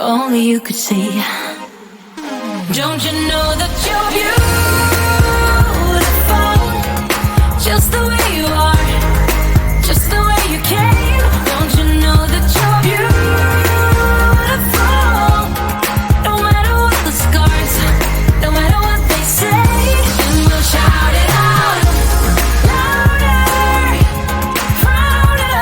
only you could see. Don't you know that you're beautiful, just the way you are, just the way you came. Don't you know that you're beautiful, no matter what the scars, no matter what they say. And we'll shout it out louder, prouder.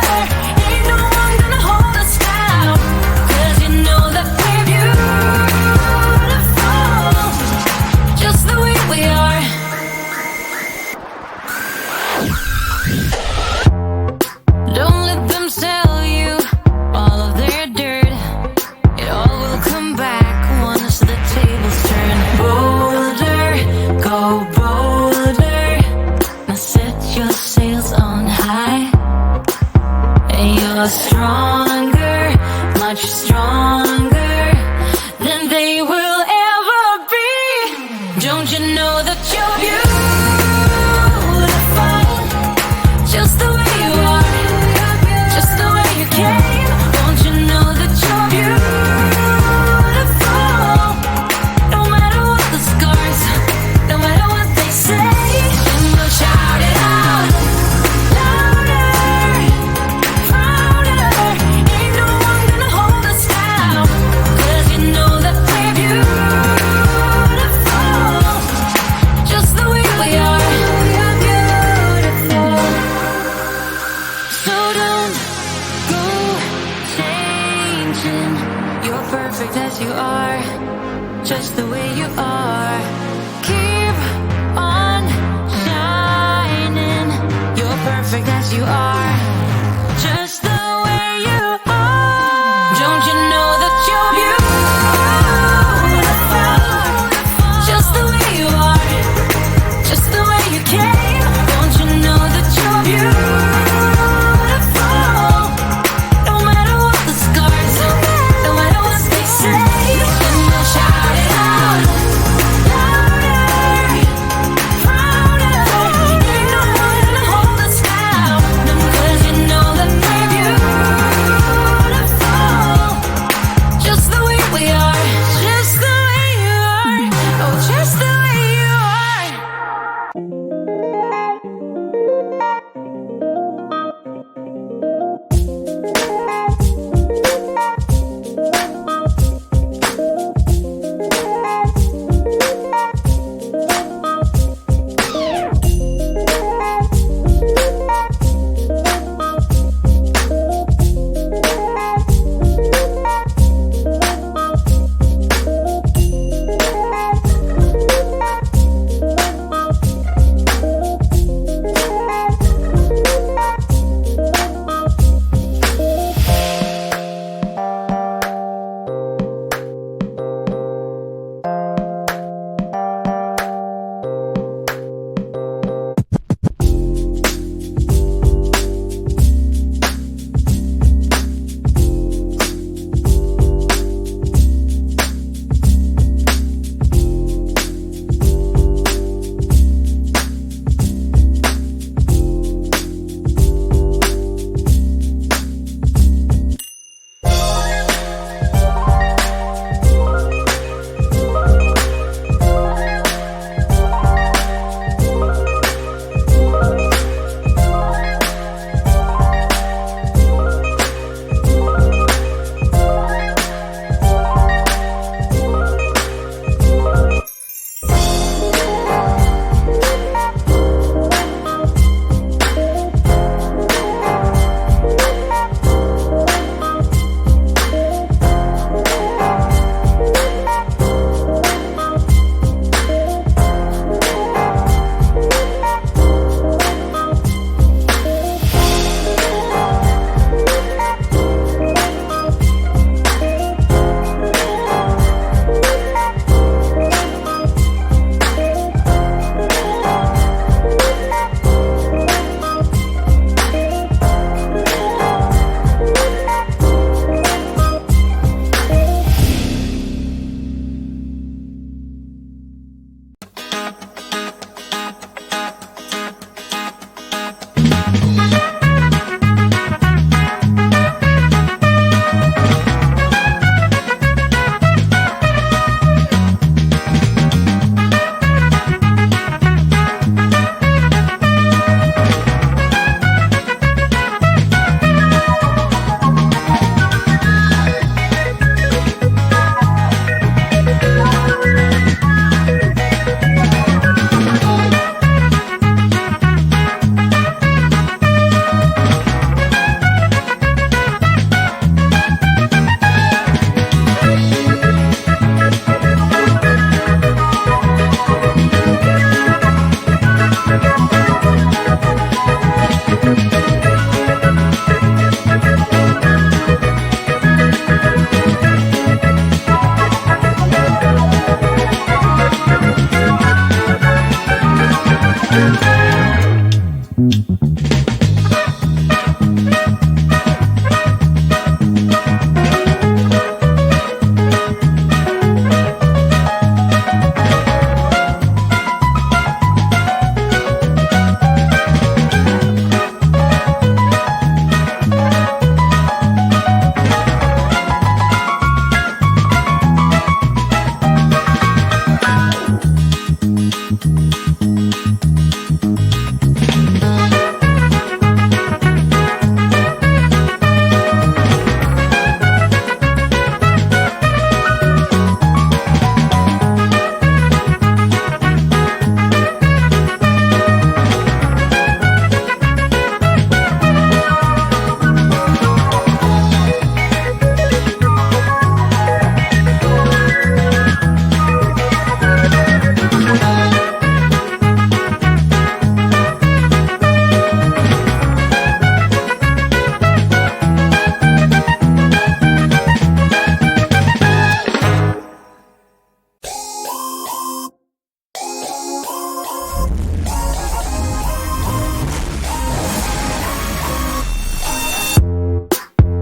Ain't no one gonna hold us down, 'cause you know that we're beautiful, just the way we are. Don't let them sell you all of their dirt. It all will come back once the tables turn. Bolder, go bolder. Now set your sails on high. And you're stronger, much stronger than they will ever be. Don't you know that you're beautiful, just the way you are, just the way you came. Don't you know that you're beautiful, no matter what the scars, no matter what they say. And we'll shout it out louder, prouder. Ain't no one gonna hold us down, 'cause you know that we're beautiful, just the way we are. We're beautiful. So don't go changing. You're perfect as you are, just the way you are. Keep on shining. You're perfect as you are, just the way you are. Don't you know that you're beautiful, just the way you are, just the way you came. Don't you know that you're beautiful, no matter what the scars, no matter what they say. And we'll shout it out louder, prouder. Ain't no one gonna hold us down, 'cause you know that we're beautiful, just the way we are, just the way you are, oh, just the way you are.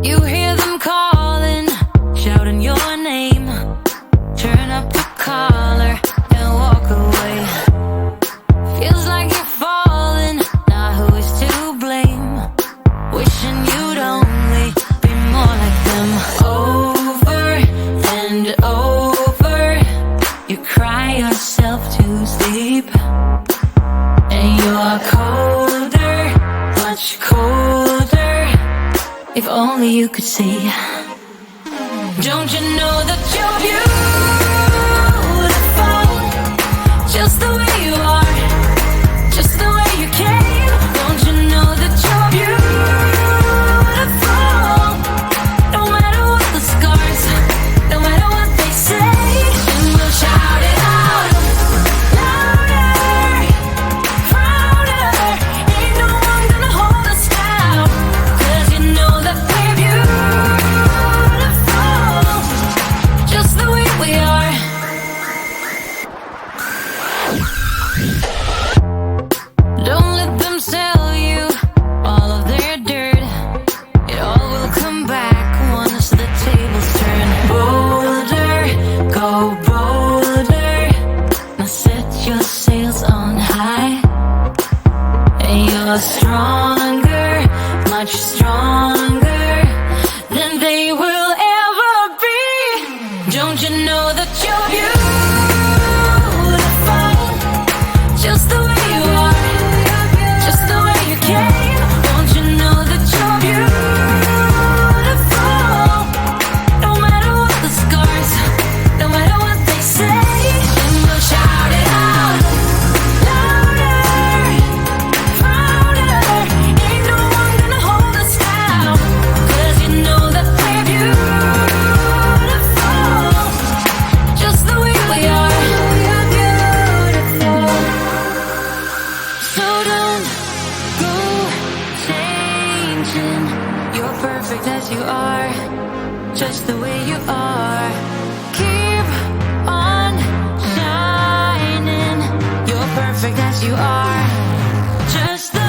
You hear them calling, shouting your name. Turn up the collar and walk away. Feels like you're falling, now who is to blame? Wishing you'd only be more like them. Over and over, you cry yourself to sleep. And you're colder, much colder. If only you could see. Don't you know that you're beautiful? Just the way you are, just the way you came. Don't you know that you're beautiful? No matter what the scars, no matter what they say. And we'll shout it out, louder, prouder. Ain't no one gonna hold us down. 'Cause you know that we're beautiful, just the way we are. Don't let them sell you all of their dirt. It all will come back once the tables turn. Bolder, go bolder. Now set your sails on high. And you're stronger, much stronger than they will ever be. Don't you know that you're beautiful? Just the way you are, just the way you came. Don't you know that you're beautiful? No matter what the scars, no matter what they say. And we'll shout it out, louder, prouder. Ain't no one gonna hold us down. 'Cause you know that we're beautiful, just the way we are. We're beautiful. So don't go changing. You're perfect as you are, just the way you are. Keep on shining. You're perfect as you are, just the